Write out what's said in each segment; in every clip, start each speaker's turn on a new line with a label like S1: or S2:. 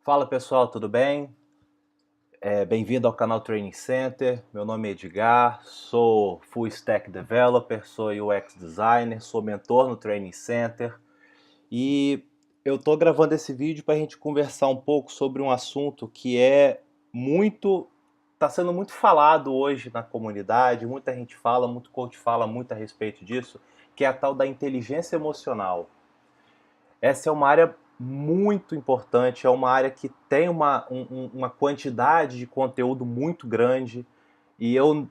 S1: Fala pessoal, tudo bem? Bem-vindo ao canal Training Center. Meu nome é Edgar, sou Full Stack Developer, sou UX Designer, sou mentor no Training Center e eu estou gravando esse vídeo para a gente conversar um pouco sobre um assunto que está sendo muito falado hoje na comunidade. Muita gente fala, muito coach fala muito a respeito disso, que é a tal da inteligência emocional. Essa é uma área muito importante, é uma área que tem uma quantidade de conteúdo muito grande e eu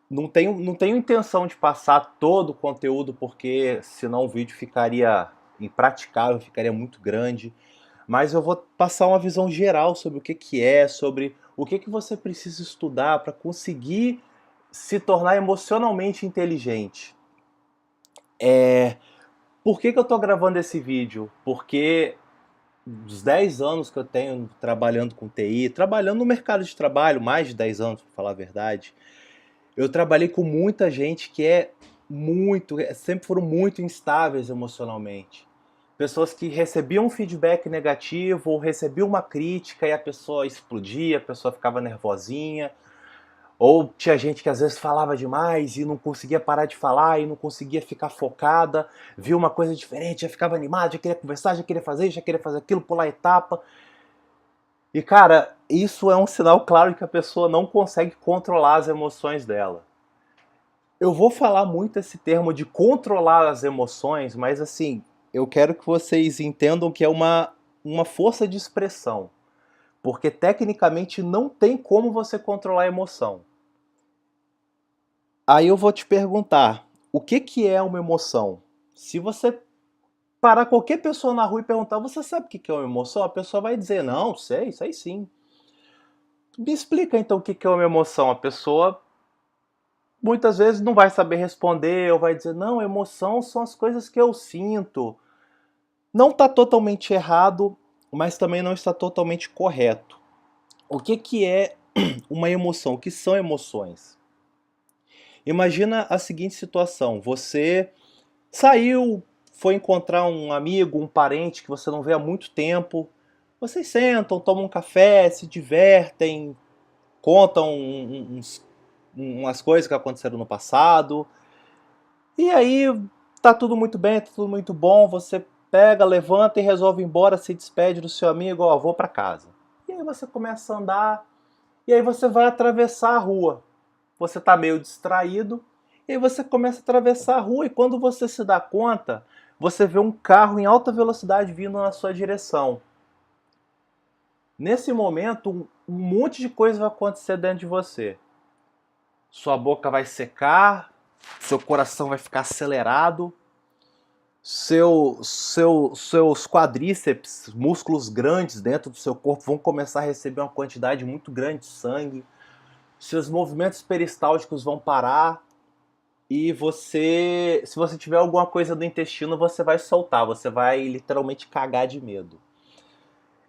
S1: não tenho intenção de passar todo o conteúdo porque senão o vídeo ficaria impraticável, ficaria muito grande. Mas eu vou passar uma visão geral sobre o que é, sobre o que você precisa estudar para conseguir se tornar emocionalmente inteligente. Por que eu estou gravando esse vídeo? Porque dos 10 anos que eu tenho trabalhando com TI, trabalhando no mercado de trabalho, mais de 10 anos, para falar a verdade, eu trabalhei com muita gente que sempre foram muito instáveis emocionalmente. Pessoas que recebiam um feedback negativo ou recebiam uma crítica e a pessoa explodia, a pessoa ficava nervosinha, ou tinha gente que às vezes falava demais e não conseguia parar de falar e não conseguia ficar focada, viu uma coisa diferente, já ficava animado, já queria conversar, já queria fazer aquilo, pular etapa. E cara, isso é um sinal claro de que a pessoa não consegue controlar as emoções dela. Eu vou falar muito esse termo de controlar as emoções, mas assim, eu quero que vocês entendam que é uma força de expressão. Porque tecnicamente não tem como você controlar a emoção. Aí eu vou te perguntar, o que é uma emoção? Se você parar qualquer pessoa na rua e perguntar, você sabe o que é uma emoção? A pessoa vai dizer, não, sei sim. Me explica então o que é uma emoção. A pessoa muitas vezes não vai saber responder ou vai dizer, não, emoção são as coisas que eu sinto. Não está totalmente errado, mas também não está totalmente correto. O que é uma emoção? O que são emoções? Imagina a seguinte situação, você saiu, foi encontrar um amigo, um parente que você não vê há muito tempo. Vocês sentam, tomam um café, se divertem, contam umas coisas que aconteceram no passado. E aí tá tudo muito bem, tá tudo muito bom. Você pega, levanta e resolve ir embora, se despede do seu amigo, ó, vou pra casa. E aí você começa a andar, e aí você vai atravessar a rua. Você tá meio distraído, e aí você começa a atravessar a rua, e quando você se dá conta, você vê um carro em alta velocidade vindo na sua direção. Nesse momento, um monte de coisa vai acontecer dentro de você. Sua boca vai secar, seu coração vai ficar acelerado, seus quadríceps, músculos grandes dentro do seu corpo vão começar a receber uma quantidade muito grande de sangue, seus movimentos peristálticos vão parar e se você tiver alguma coisa no intestino, você vai soltar, você vai literalmente cagar de medo.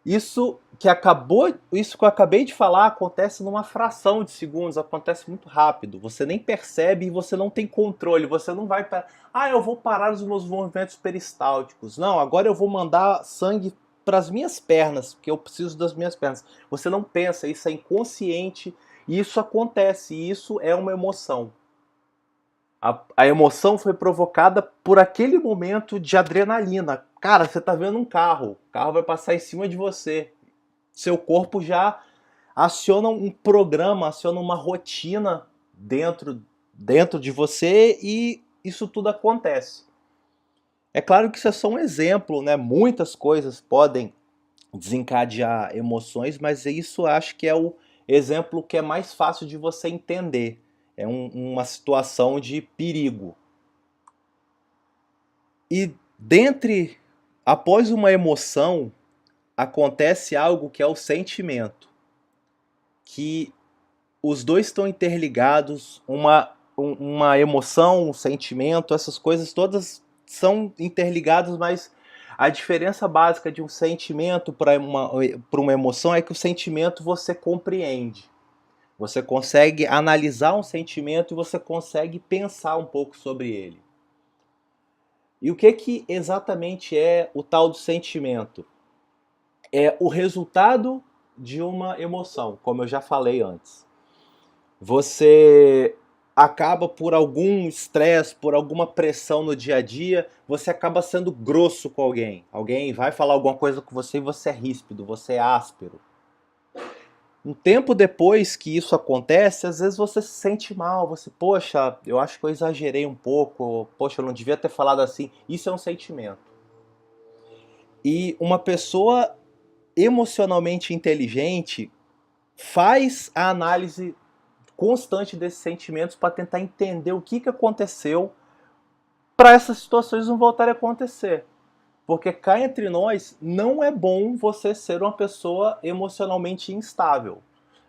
S1: Isso que eu acabei de falar acontece numa fração de segundos, acontece muito rápido. Você nem percebe e você não tem controle. Você não vai para, eu vou parar os meus movimentos peristálticos. Não, agora eu vou mandar sangue para as minhas pernas, porque eu preciso das minhas pernas. Você não pensa, isso é inconsciente e isso acontece, e isso é uma emoção. A emoção foi provocada por aquele momento de adrenalina. Cara, você tá vendo um carro, o carro vai passar em cima de você. Seu corpo já aciona um programa, aciona uma rotina dentro de você e isso tudo acontece. É claro que isso é só um exemplo, né? Muitas coisas podem desencadear emoções, mas isso acho que é o exemplo que é mais fácil de você entender. É uma situação de perigo. E dentre, após uma emoção, acontece algo que é o sentimento, que os dois estão interligados, uma emoção, um sentimento, essas coisas todas são interligadas, mas a diferença básica de um sentimento para uma emoção é que o sentimento você compreende. Você consegue analisar um sentimento e você consegue pensar um pouco sobre ele. E o que exatamente é o tal do sentimento? é o resultado de uma emoção, como eu já falei antes. Você acaba por algum estresse, por alguma pressão no dia a dia, você acaba sendo grosso com alguém. Alguém vai falar alguma coisa com você e você é ríspido, você é áspero. Um tempo depois que isso acontece, às vezes você se sente mal, você, poxa, eu acho que eu exagerei um pouco, poxa, eu não devia ter falado assim. Isso é um sentimento. E uma pessoa emocionalmente inteligente faz a análise constante desses sentimentos para tentar entender o que aconteceu para essas situações não voltarem a acontecer. Porque cá entre nós, não é bom você ser uma pessoa emocionalmente instável.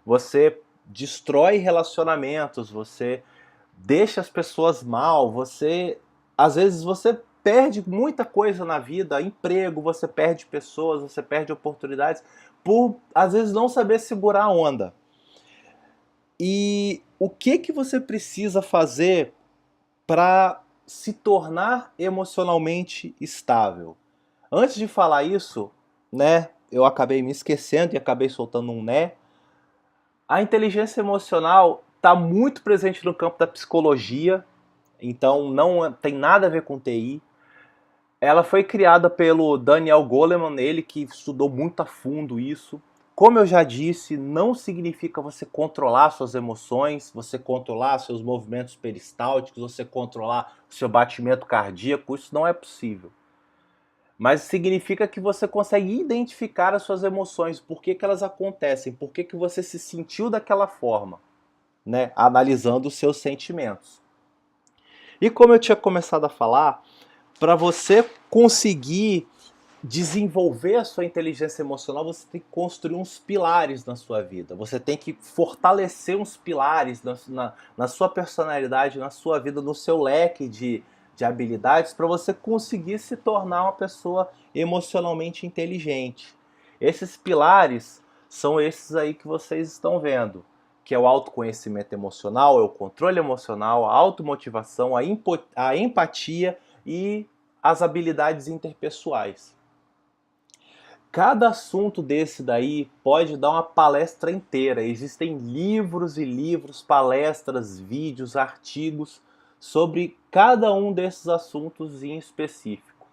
S1: Você destrói relacionamentos, você deixa as pessoas mal, você às vezes você perde muita coisa na vida, emprego, você perde pessoas, você perde oportunidades por às vezes não saber segurar a onda. E o que você precisa fazer para se tornar emocionalmente estável? Antes de falar isso, né, eu acabei me esquecendo e acabei soltando um né. A inteligência emocional está muito presente no campo da psicologia, então não tem nada a ver com TI. Ela foi criada pelo Daniel Goleman, ele que estudou muito a fundo isso. Como eu já disse, não significa você controlar suas emoções, você controlar seus movimentos peristálticos, você controlar o seu batimento cardíaco, isso não é possível. Mas significa que você consegue identificar as suas emoções, por que elas acontecem, por que você se sentiu daquela forma, né? Analisando os seus sentimentos. E como eu tinha começado a falar, para você conseguir desenvolver a sua inteligência emocional, você tem que construir uns pilares na sua vida. Você tem que fortalecer uns pilares na sua personalidade, na sua vida, no seu leque de habilidades para você conseguir se tornar uma pessoa emocionalmente inteligente. Esses pilares são esses aí que vocês estão vendo, que é o autoconhecimento emocional, é o controle emocional, a automotivação, a empatia e as habilidades interpessoais. Cada assunto desse daí pode dar uma palestra inteira. Existem livros e livros, palestras, vídeos, artigos sobre cada um desses assuntos em específico.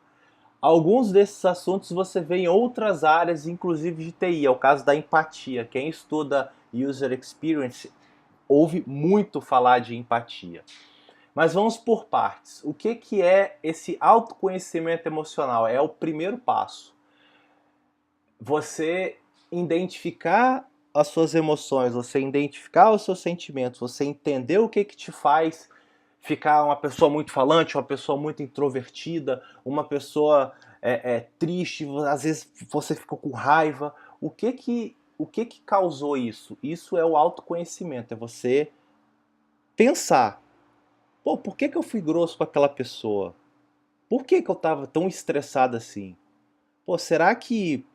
S1: Alguns desses assuntos você vê em outras áreas, inclusive de TI. É o caso da empatia. Quem estuda User Experience ouve muito falar de empatia. Mas vamos por partes. O que é esse autoconhecimento emocional? É o primeiro passo. Você identificar as suas emoções, você identificar os seus sentimentos, você entender o que te faz ficar uma pessoa muito falante, uma pessoa muito introvertida, uma pessoa triste, às vezes você fica com raiva. O que que causou isso? Isso é o autoconhecimento, é você pensar, pô, por que eu fui grosso com aquela pessoa? Por que eu estava tão estressado assim? Pô, será que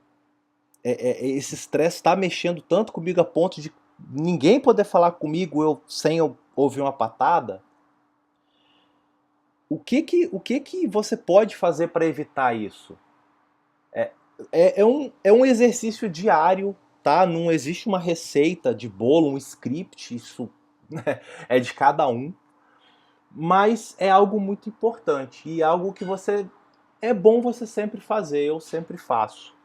S1: esse estresse está mexendo tanto comigo a ponto de ninguém poder falar comigo sem eu ouvir uma patada? O que que você pode fazer para evitar isso? É, é um exercício diário, tá? Não existe uma receita de bolo, um script, isso né, é de cada um. Mas é algo muito importante e algo que é bom você sempre fazer, eu sempre faço.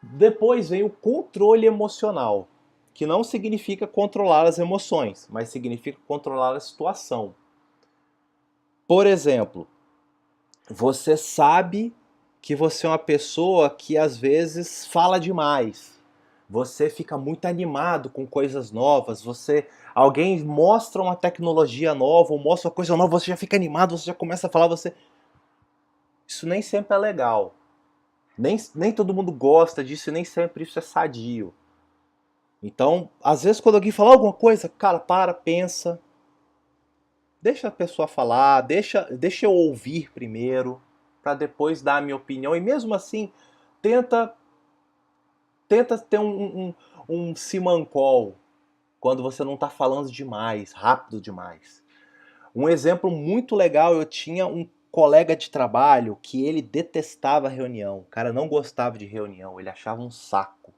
S1: Depois vem o controle emocional, que não significa controlar as emoções, mas significa controlar a situação. Por exemplo, você sabe que você é uma pessoa que às vezes fala demais. Você fica muito animado com coisas novas, alguém mostra uma tecnologia nova ou mostra uma coisa nova, você já fica animado, você já começa a falar, isso nem sempre é legal. Nem todo mundo gosta disso e nem sempre isso é sadio. Então, às vezes quando alguém fala alguma coisa, cara, para, pensa, deixa a pessoa falar, deixa eu ouvir primeiro, para depois dar a minha opinião. E mesmo assim, tenta, tenta ter um simancol quando você não está falando demais, rápido demais. Um exemplo muito legal, eu tinha colega de trabalho que ele detestava reunião. O cara não gostava de reunião, ele achava um saco.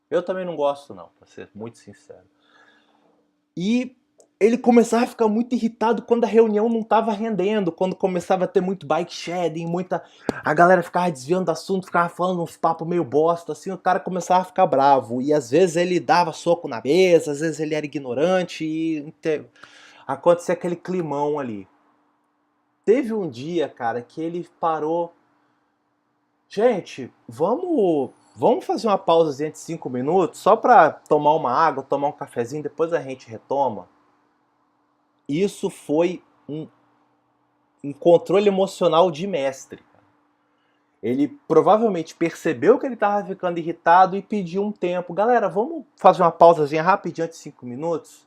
S1: Eu também não gosto não, pra ser muito sincero. E ele começava a ficar muito irritado quando a reunião não estava rendendo, quando começava a ter muito bike shedding, a galera ficava desviando do assunto, ficava falando uns papos meio bosta, assim, o cara começava a ficar bravo. E às vezes ele dava soco na mesa, às vezes ele era ignorante e acontecia aquele climão ali. Teve um dia, cara, que ele parou. Gente, vamos fazer uma pausa de 5 minutos só pra tomar uma água, tomar um cafezinho, depois a gente retoma. Isso foi um controle emocional de mestre. Ele provavelmente percebeu que ele estava ficando irritado e pediu um tempo. Galera, vamos fazer uma pausazinha rapidinha de 5 minutos?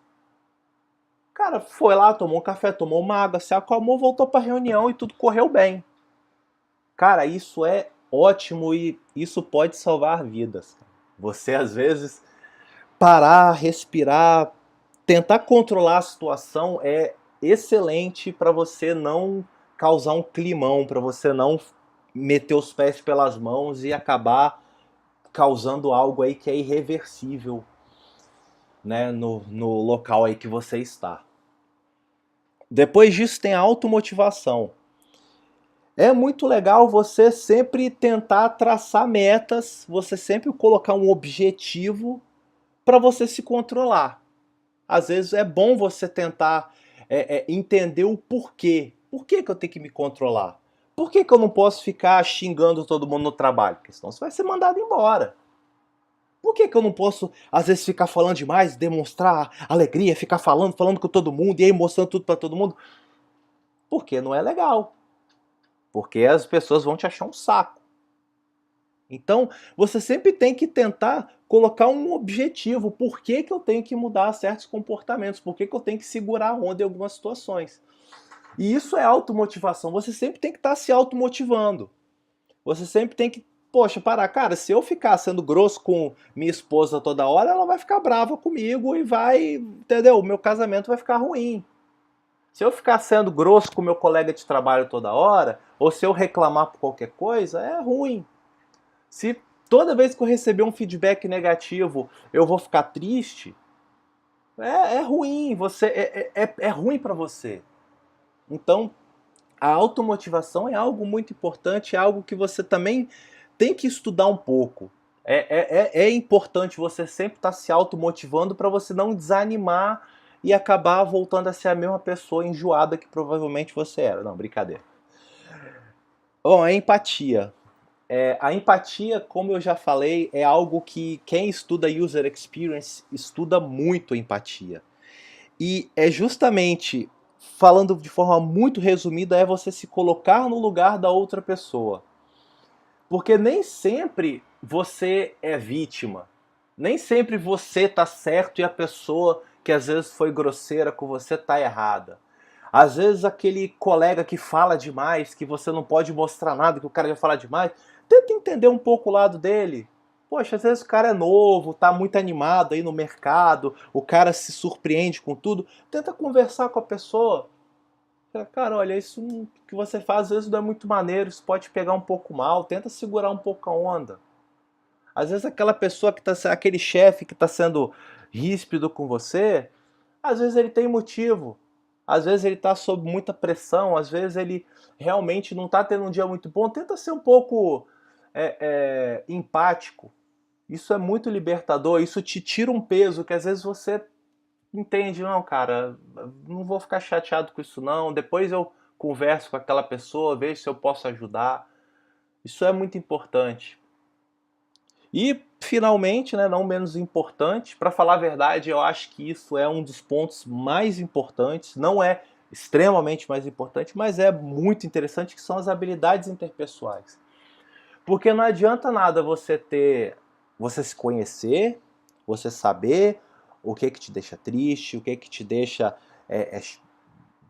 S1: O cara foi lá, tomou um café, tomou uma água, se acalmou, voltou para a reunião e tudo correu bem. Cara, isso é ótimo e isso pode salvar vidas. Você, às vezes, parar, respirar, tentar controlar a situação é excelente para você não causar um climão, para você não meter os pés pelas mãos e acabar causando algo aí que é irreversível, né, no local aí que você está. Depois disso tem a automotivação. É muito legal você sempre tentar traçar metas, você sempre colocar um objetivo para você se controlar. Às vezes é bom você tentar entender o porquê. Por que eu tenho que me controlar? Por que eu não posso ficar xingando todo mundo no trabalho? Porque senão você vai ser mandado embora. Por que eu não posso, às vezes, ficar falando demais, demonstrar alegria, ficar falando com todo mundo e aí mostrando tudo para todo mundo? Porque não é legal. Porque as pessoas vão te achar um saco. Então, você sempre tem que tentar colocar um objetivo. Por que eu tenho que mudar certos comportamentos? Por que eu tenho que segurar a onda em algumas situações? E isso é automotivação. Você sempre tem que estar se automotivando. Você sempre tem que, poxa, parar. Cara, se eu ficar sendo grosso com minha esposa toda hora, ela vai ficar brava comigo e vai, entendeu? O meu casamento vai ficar ruim. Se eu ficar sendo grosso com meu colega de trabalho toda hora, ou se eu reclamar por qualquer coisa, é ruim. Se toda vez que eu receber um feedback negativo eu vou ficar triste, é ruim. É ruim para você. Então, a automotivação é algo muito importante, é algo que você também tem que estudar um pouco. É importante você sempre estar se automotivando para você não desanimar e acabar voltando a ser a mesma pessoa enjoada que provavelmente você era. Não, brincadeira. Bom, a empatia. A empatia, como eu já falei, é algo que quem estuda user experience estuda muito empatia. E é justamente, falando de forma muito resumida, é você se colocar no lugar da outra pessoa. Porque nem sempre você é vítima. Nem sempre você tá certo e a pessoa que às vezes foi grosseira com você tá errada. Às vezes aquele colega que fala demais, que você não pode mostrar nada, que o cara já fala demais, tenta entender um pouco o lado dele. Poxa, às vezes o cara é novo, tá muito animado aí no mercado, o cara se surpreende com tudo. Tenta conversar com a pessoa. Cara, olha, isso que você faz às vezes não é muito maneiro, isso pode pegar um pouco mal, tenta segurar um pouco a onda. Às vezes aquela pessoa que tá, aquele chefe que tá sendo ríspido com você, às vezes ele tem motivo. Às vezes ele tá sob muita pressão, às vezes ele realmente não tá tendo um dia muito bom. Tenta ser um pouco empático. Isso é muito libertador, isso te tira um peso que às vezes você entende, não, cara, não vou ficar chateado com isso não, depois eu converso com aquela pessoa, vejo se eu posso ajudar. Isso é muito importante. E, finalmente, né, não menos importante, para falar a verdade, eu acho que isso é um dos pontos mais importantes, não é extremamente mais importante, mas é muito interessante, que são as habilidades interpessoais. Porque não adianta nada você se conhecer, você saber o que te deixa triste, o que te deixa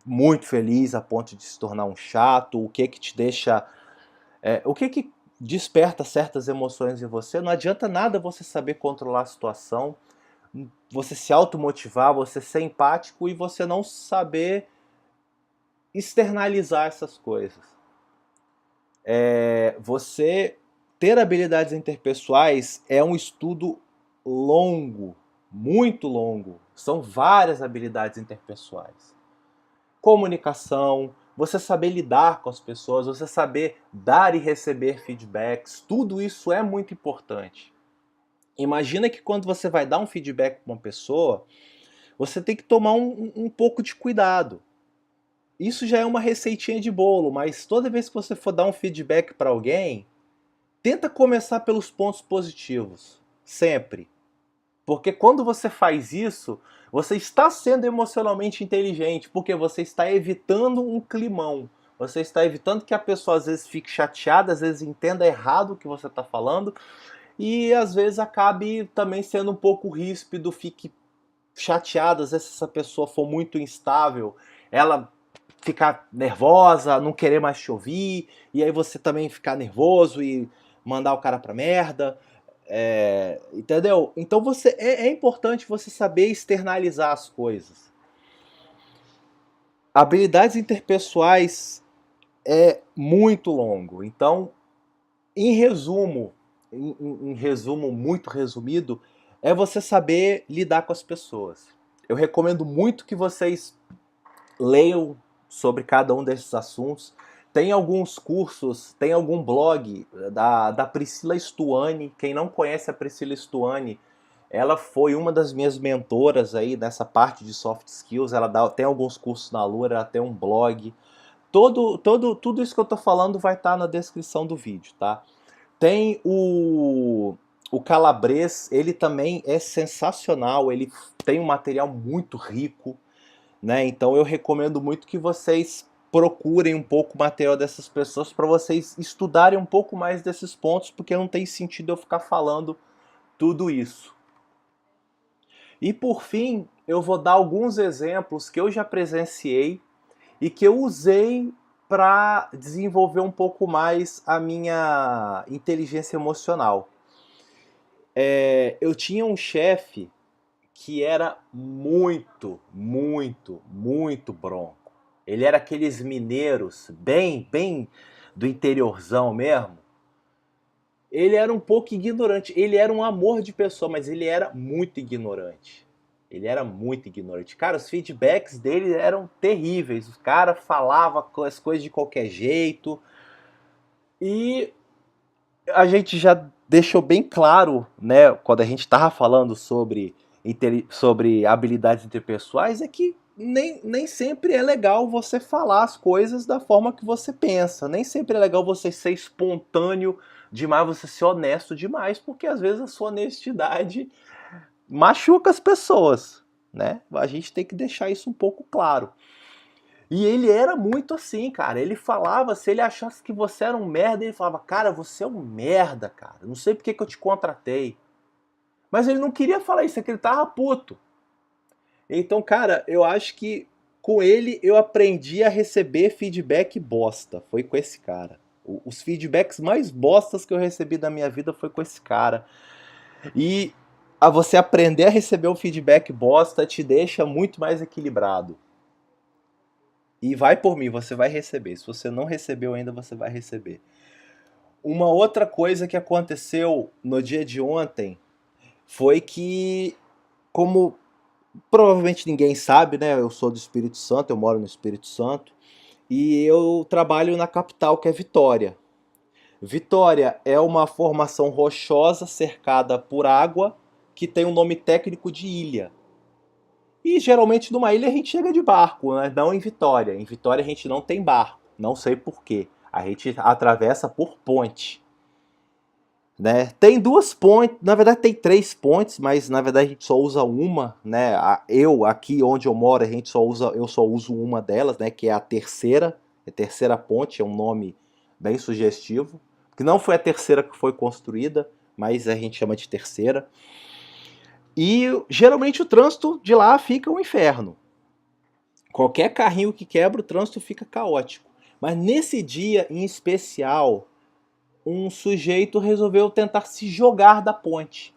S1: muito feliz a ponto de se tornar um chato, o que te deixa, o que desperta certas emoções em você. Não adianta nada você saber controlar a situação, você se automotivar, você ser empático e você não saber externalizar essas coisas. Você ter habilidades interpessoais é um estudo longo, muito longo. São várias habilidades interpessoais. Comunicação, você saber lidar com as pessoas, você saber dar e receber feedbacks, tudo isso é muito importante. Imagina que quando você vai dar um feedback para uma pessoa, você tem que tomar um pouco de cuidado. Isso já é uma receitinha de bolo, mas toda vez que você for dar um feedback para alguém, tenta começar pelos pontos positivos, sempre. Porque quando você faz isso, você está sendo emocionalmente inteligente, porque você está evitando um climão. Você está evitando que a pessoa às vezes fique chateada, às vezes entenda errado o que você está falando, e às vezes acabe também sendo um pouco ríspido, fique chateada, às vezes se essa pessoa for muito instável, ela ficar nervosa, não querer mais te ouvir, e aí você também ficar nervoso e mandar o cara pra merda. Entendeu? Então é importante você saber externalizar as coisas. Habilidades interpessoais é muito longo. Então, em resumo, em resumo muito resumido, é você saber lidar com as pessoas. Eu recomendo muito que vocês leiam sobre cada um desses assuntos. Tem alguns cursos, tem algum blog da Priscila Stuani. Quem não conhece a Priscila Stuani, ela foi uma das minhas mentoras aí nessa parte de soft skills. Tem alguns cursos na Lura, ela tem um blog. Tudo isso que eu tô falando vai estar na descrição do vídeo, tá? Tem o Calabres, ele também é sensacional, ele tem um material muito rico, né? Então eu recomendo muito que vocês procurem um pouco o material dessas pessoas para vocês estudarem um pouco mais desses pontos, porque não tem sentido eu ficar falando tudo isso. E por fim, eu vou dar alguns exemplos que eu já presenciei e que eu usei para desenvolver um pouco mais a minha inteligência emocional. Eu tinha um chefe que era muito bronco. Ele era aqueles mineiros, bem do interiorzão mesmo. Ele era um pouco ignorante. Ele era um amor de pessoa, mas ele era muito ignorante. Ele era muito ignorante. Cara, os feedbacks dele eram terríveis. O cara falava as coisas de qualquer jeito. E a gente já deixou bem claro, né, quando a gente estava falando sobre habilidades interpessoais, é que nem sempre é legal você falar as coisas da forma que você pensa. Nem sempre é legal você ser espontâneo demais, você ser honesto demais, porque às vezes a sua honestidade machuca as pessoas, né? A gente tem que deixar isso um pouco claro. E ele era muito assim, cara. Ele falava, se ele achasse que você era um merda, ele falava, cara, você é um merda, cara. Não sei porque que eu te contratei. Mas ele não queria falar isso, é que ele tava puto. Então, cara, eu acho que com ele eu aprendi a receber feedback bosta. Foi com esse cara. Os feedbacks mais bostas que eu recebi da minha vida foi com esse cara. E a você aprender a receber um feedback bosta te deixa muito mais equilibrado. E vai por mim, você vai receber. Se você não recebeu ainda, você vai receber. Uma outra coisa que aconteceu no dia de ontem foi que, como provavelmente ninguém sabe, né? Eu sou do Espírito Santo, eu moro no Espírito Santo e eu trabalho na capital, que é Vitória. Vitória é uma formação rochosa cercada por água que tem o nome técnico de ilha. E geralmente numa ilha a gente chega de barco, né? Não em Vitória. Em Vitória a gente não tem barco, não sei porquê. A gente atravessa por ponte. Né? Tem duas pontes, na verdade tem três pontes, mas na verdade a gente só usa uma, né? Eu aqui onde eu moro eu só uso uma delas, né? Que é a terceira ponte, é um nome bem sugestivo, que não foi a terceira que foi construída, mas a gente chama de terceira. E geralmente o trânsito de lá fica um inferno. Qualquer carrinho que quebra, o trânsito fica caótico. Mas nesse dia em especial, um sujeito resolveu tentar se jogar da ponte.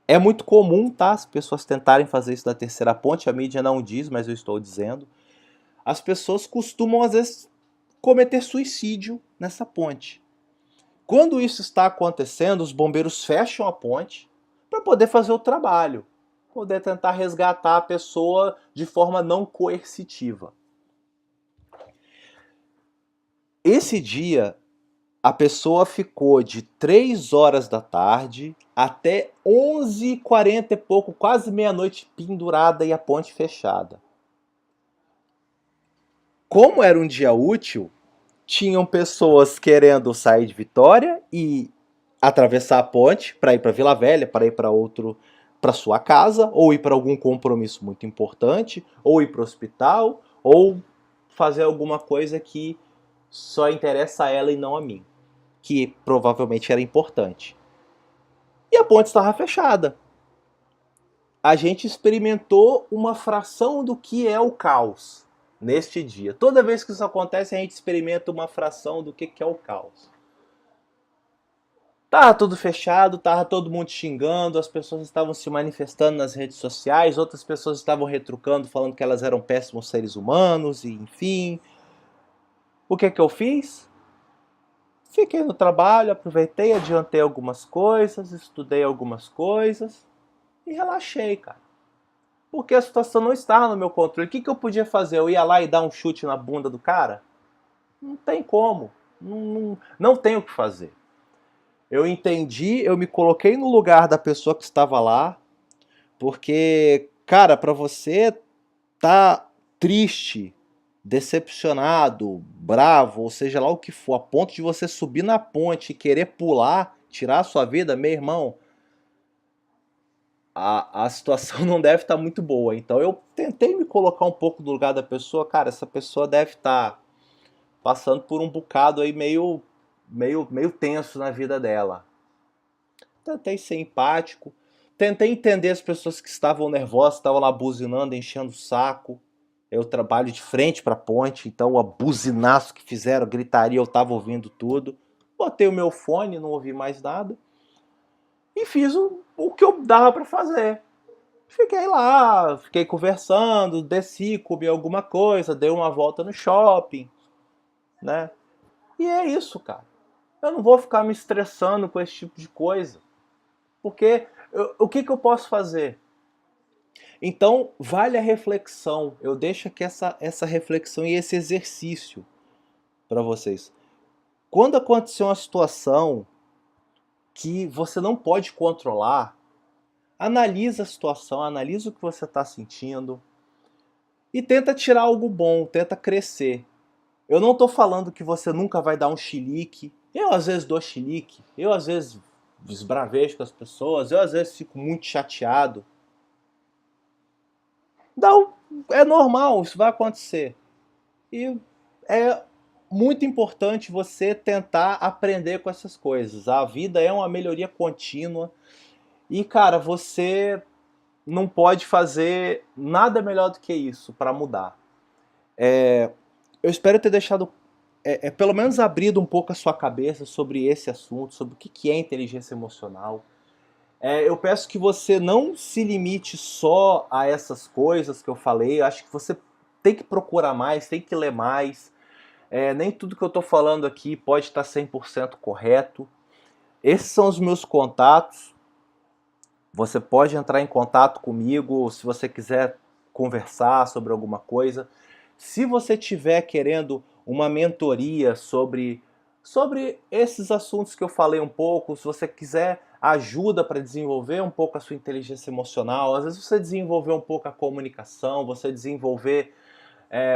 S1: É muito comum, tá? As pessoas tentarem fazer isso da terceira ponte, a mídia não diz, mas eu estou dizendo. As pessoas costumam, às vezes, cometer suicídio nessa ponte. Quando isso está acontecendo, os bombeiros fecham a ponte para poder fazer o trabalho, poder tentar resgatar a pessoa de forma não coercitiva. Esse dia, a pessoa ficou de 3 horas da tarde até 11h40 e pouco, quase meia-noite, pendurada e a ponte fechada. Como era um dia útil, tinham pessoas querendo sair de Vitória e atravessar a ponte para ir para Vila Velha, para ir para sua casa, ou ir para algum compromisso muito importante, ou ir para o hospital, ou fazer alguma coisa que só interessa a ela e não a mim, que provavelmente era importante. E a ponte estava fechada. A gente experimentou uma fração do que é o caos neste dia. Toda vez que isso acontece, a gente experimenta uma fração do que é o caos. Tava tudo fechado, tava todo mundo xingando, as pessoas estavam se manifestando nas redes sociais, outras pessoas estavam retrucando, falando que elas eram péssimos seres humanos, e enfim. O que eu fiz? Fiquei no trabalho, aproveitei, adiantei algumas coisas, estudei algumas coisas e relaxei, cara. Porque a situação não estava no meu controle. O que eu podia fazer? Eu ia lá e dar um chute na bunda do cara? Não tem como. Não tenho o que fazer. Eu entendi, eu me coloquei no lugar da pessoa que estava lá, porque, cara, pra você tá triste, decepcionado, bravo, ou seja lá o que for, a ponto de você subir na ponte e querer pular, tirar a sua vida, meu irmão, a situação não deve estar muito boa. Então eu tentei me colocar um pouco no lugar da pessoa, cara, essa pessoa deve estar passando por um bocado aí meio tenso na vida dela. Tentei ser empático, tentei entender as pessoas que estavam nervosas, estavam lá buzinando, enchendo o saco. Eu trabalho de frente para a ponte, então o buzinaço que fizeram, gritaria, eu estava ouvindo tudo. Botei o meu fone, não ouvi mais nada. E fiz o que eu dava para fazer. Fiquei lá, fiquei conversando, desci, comi alguma coisa, dei uma volta no shopping, né? E é isso, cara. Eu não vou ficar me estressando com esse tipo de coisa. Porque o que eu posso fazer? Então, vale a reflexão. Eu deixo aqui essa reflexão e esse exercício para vocês. Quando acontecer uma situação que você não pode controlar, analisa a situação, analisa o que você está sentindo e tenta tirar algo bom, tenta crescer. Eu não estou falando que você nunca vai dar um chilique. Eu às vezes dou chilique, eu às vezes esbravejo com as pessoas, eu às vezes fico muito chateado. Não, é normal, isso vai acontecer. E é muito importante você tentar aprender com essas coisas. A vida é uma melhoria contínua. E, cara, você não pode fazer nada melhor do que isso para mudar. Eu espero ter deixado, pelo menos abrido um pouco a sua cabeça sobre esse assunto, sobre o que é inteligência emocional. Eu peço que você não se limite só a essas coisas que eu falei. Eu acho que você tem que procurar mais, tem que ler mais. Nem tudo que eu estou falando aqui pode estar 100% correto. Esses são os meus contatos. Você pode entrar em contato comigo se você quiser conversar sobre alguma coisa. Se você estiver querendo uma mentoria sobre esses assuntos que eu falei um pouco, se você quiser ajuda para desenvolver um pouco a sua inteligência emocional, às vezes você desenvolver um pouco a comunicação, você desenvolver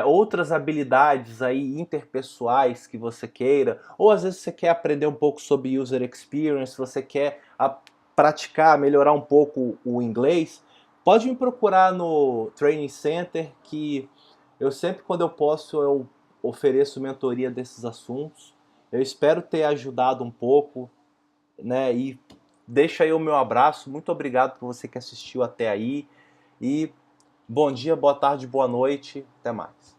S1: outras habilidades aí interpessoais que você queira, ou às vezes você quer aprender um pouco sobre user experience, você quer praticar, melhorar um pouco o inglês, pode me procurar no Training Center, que eu sempre, quando eu posso, eu ofereço mentoria desses assuntos. Eu espero ter ajudado um pouco, né? E deixa aí o meu abraço. Muito obrigado por você que assistiu até aí. E bom dia, boa tarde, boa noite. Até mais.